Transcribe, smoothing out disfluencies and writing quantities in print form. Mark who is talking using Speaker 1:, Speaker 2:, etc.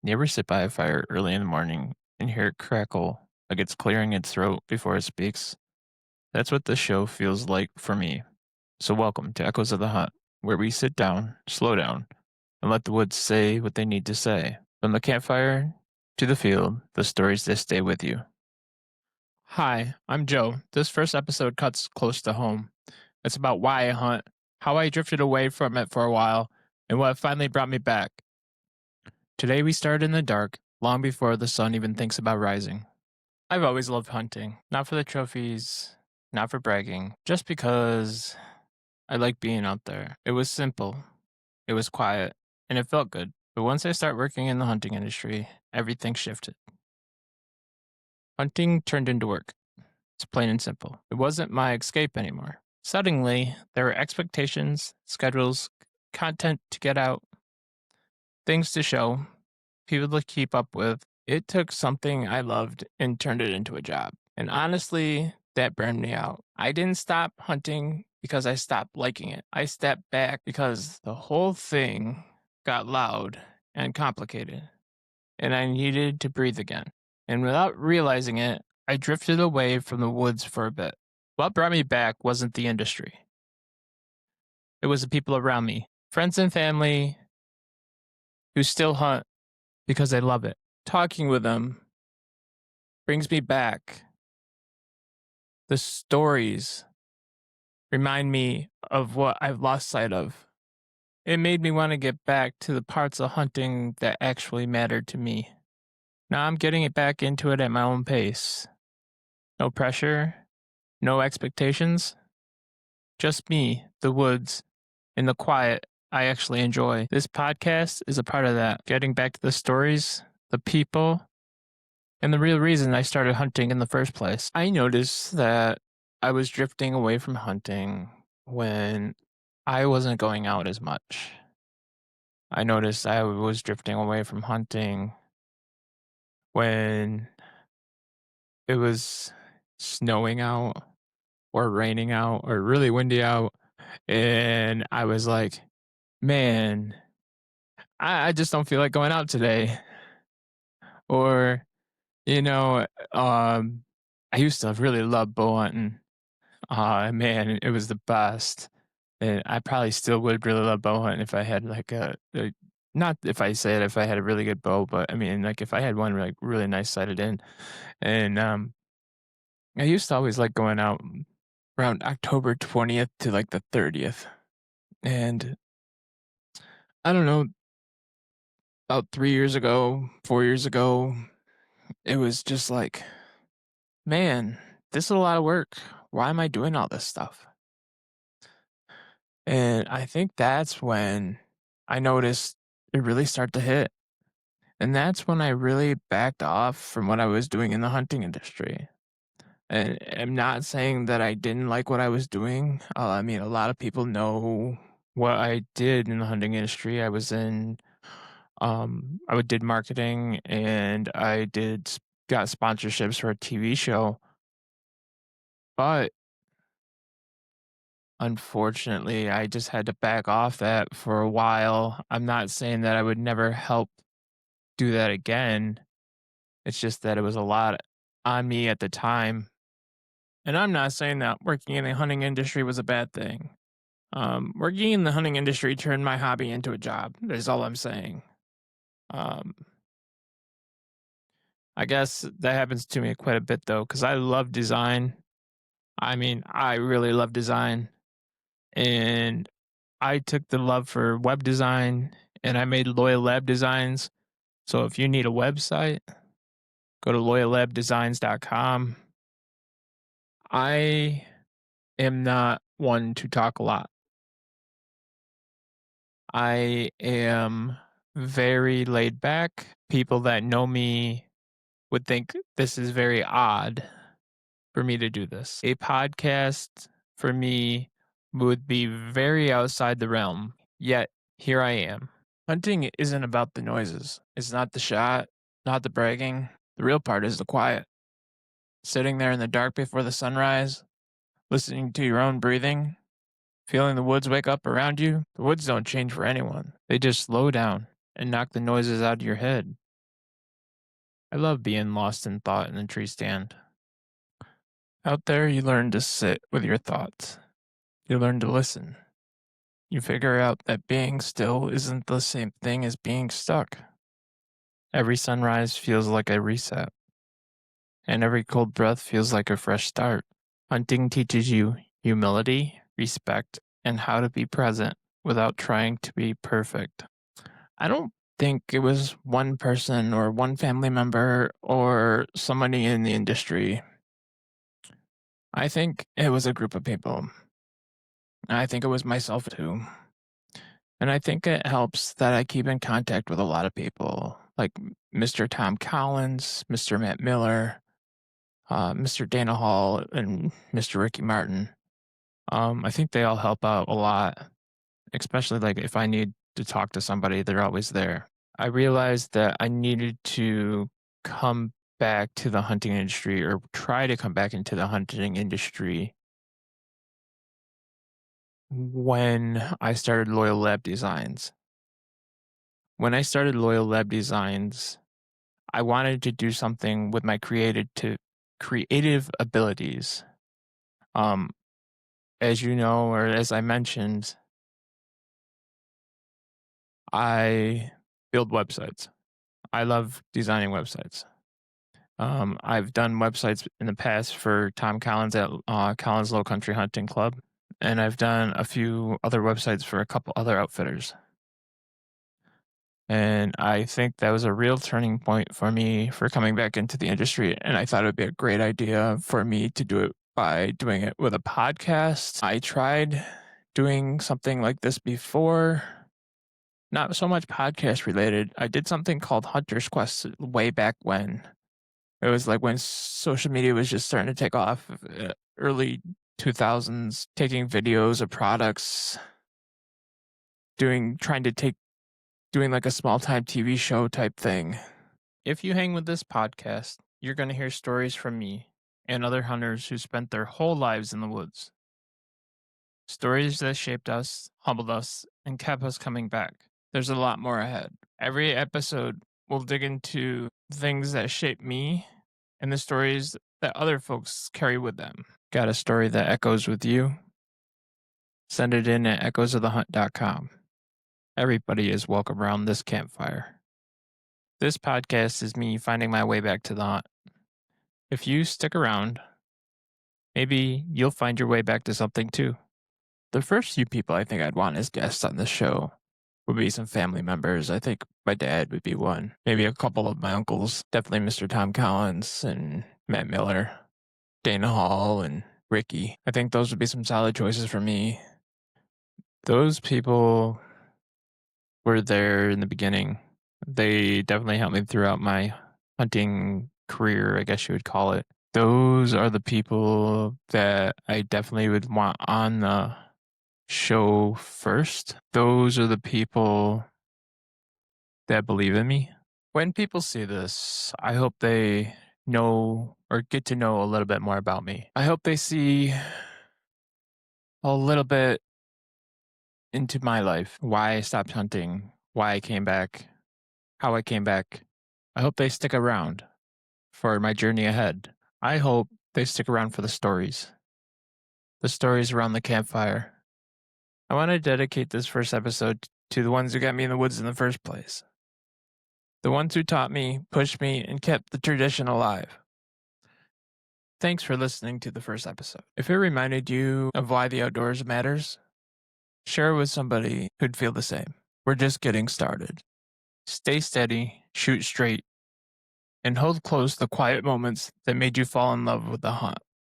Speaker 1: You ever sit by a fire early in the morning and hear it crackle like it's clearing its throat before it speaks? That's what this show feels like for me. So, welcome to Echoes of the Hunt, where we sit down, slow down, and let the woods say what they need to say. From the campfire to the field, the stories that stay with you. Hi, I'm Joe. This first episode cuts close to home. It's about why I hunt, how I drifted away from it for a while, and what finally brought me back. Today we start in the dark, long before the sun even thinks about rising. I've always loved hunting, not for the trophies, not for bragging, just because I like being out there. It was simple, it was quiet, and it felt good. But once I started working in the hunting industry, everything shifted. Hunting turned into work. It's plain and simple. It wasn't my escape anymore. Suddenly, there were expectations, schedules, content to get out, things to show, people to keep up with. It took something I loved and turned it into a job. And honestly, that burned me out. I didn't stop hunting because I stopped liking it. I stepped back because the whole thing got loud and complicated, and I needed to breathe again. And without realizing it, I drifted away from the woods for a bit. What brought me back wasn't the industry, it was the people around me, friends and family who still hunt because they love it. Talking with them brings me back. The stories remind me of what I've lost sight of. It made me want to get back to the parts of hunting that actually mattered to me. Now I'm getting it back into it at my own pace. No pressure, no expectations, just me, the woods, and the quiet I actually enjoy. This podcast is a part of that. Getting back to the stories, the people, and the real reason I started hunting in the first place. I noticed that I was drifting away from hunting when I wasn't going out as much. I noticed I was drifting away from hunting when it was snowing out or raining out or really windy out. And I was like, man, I just don't feel like going out today. Or, you know, um, I used to really love bow hunting. Man, it was the best. And I probably still would really love bow hunting if I had like not if I said if I had a really good bow, but I mean like if I had one like really nice sighted in. And I used to always like going out around October 20th to like the 30th. And I don't know, about 3 years ago, 4 years ago, it was just like, man, this is a lot of work. Why am I doing all this stuff? And I think that's when I noticed it really start to hit. And that's when I really backed off from what I was doing in the hunting industry. And I'm not saying that I didn't like what I was doing. I mean, a lot of people know what I did in the hunting industry. I did marketing and got sponsorships for a TV show. But unfortunately, I just had to back off that for a while. I'm not saying that I would never help do that again. It's just that it was a lot on me at the time. And I'm not saying that working in the hunting industry was a bad thing. Working in the hunting industry turned my hobby into a job. Is all I'm saying. Um, I guess that happens to me quite a bit though, because I love design. I mean, I really love design, and I took the love for web design and I made Loyal Lab Designs. So if you need a website, go to loyallabdesigns.com. I am not one to talk a lot. I am very laid back. People that know me would think this is very odd for me to do this. A podcast for me would be very outside the realm, yet here I am. Hunting isn't about the noises. It's not the shot, not the bragging. The real part is the quiet. Sitting there in the dark before the sunrise, listening to your own breathing, feeling the woods wake up around you. The woods don't change for anyone. They just slow down and knock the noises out of your head. I love being lost in thought in a tree stand. Out there, you learn to sit with your thoughts. You learn to listen. You figure out that being still isn't the same thing as being stuck. Every sunrise feels like a reset, and every cold breath feels like a fresh start. Hunting teaches you humility, respect, and how to be present without trying to be perfect. I don't think it was one person or one family member or somebody in the industry. I think it was a group of people. I think it was myself too. And I think it helps that I keep in contact with a lot of people, like Mr. Tom Collins, Mr. Matt Miller, Mr. Dana Hall, and Mr. Ricky Martin. I think they all help out a lot, especially like if I need to talk to somebody, they're always there. I realized that I needed to come back to the hunting industry or try to come back into the hunting industry when I started Loyal Lab Designs. When I started Loyal Lab Designs, I wanted to do something with my creative abilities. Um, as you know, or as I mentioned, I build websites. I love designing websites. I've done websites in the past for Tom Collins at Collins Low Country Hunting Club, and I've done a few other websites for a couple other outfitters. And I think that was a real turning point for me for coming back into the industry. And I thought it would be a great idea for me to do it by doing it with a podcast. I tried doing something like this before, not so much podcast related. I did something called Hunter's Quest way back when. It was like when social media was just starting to take off, early 2000s, taking videos of products, doing like a small time TV show type thing. If you hang with this podcast, you're going to hear stories from me and other hunters who spent their whole lives in the woods. Stories that shaped us, humbled us, and kept us coming back. There's a lot more ahead. Every episode will dig into things that shaped me and the stories that other folks carry with them. Got a story that echoes with you? Send it in at echoesofthehunt.com. Everybody is welcome around this campfire. This podcast is me finding my way back to the hunt. If you stick around, maybe you'll find your way back to something too. The first few people I think I'd want as guests on this show would be some family members. I think my dad would be one. Maybe a couple of my uncles. Definitely Mr. Tom Collins and Matt Miller, Dana Hall, and Ricky. I think those would be some solid choices for me. Those people were there in the beginning. They definitely helped me throughout my hunting career, I guess you would call it. Those are the people that I definitely would want on the show first. Those are the people that believe in me. When people see this, I hope they know or get to know a little bit more about me. I hope they see a little bit into my life, why I stopped hunting, why I came back, how I came back. I hope they stick around for my journey ahead. I hope they stick around for the stories around the campfire. I want to dedicate this first episode to the ones who got me in the woods in the first place. The ones who taught me, pushed me, and kept the tradition alive. Thanks for listening to the first episode. If it reminded you of why the outdoors matters, share it with somebody who'd feel the same. We're just getting started. Stay steady, shoot straight, and hold close the quiet moments that made you fall in love with the hunt.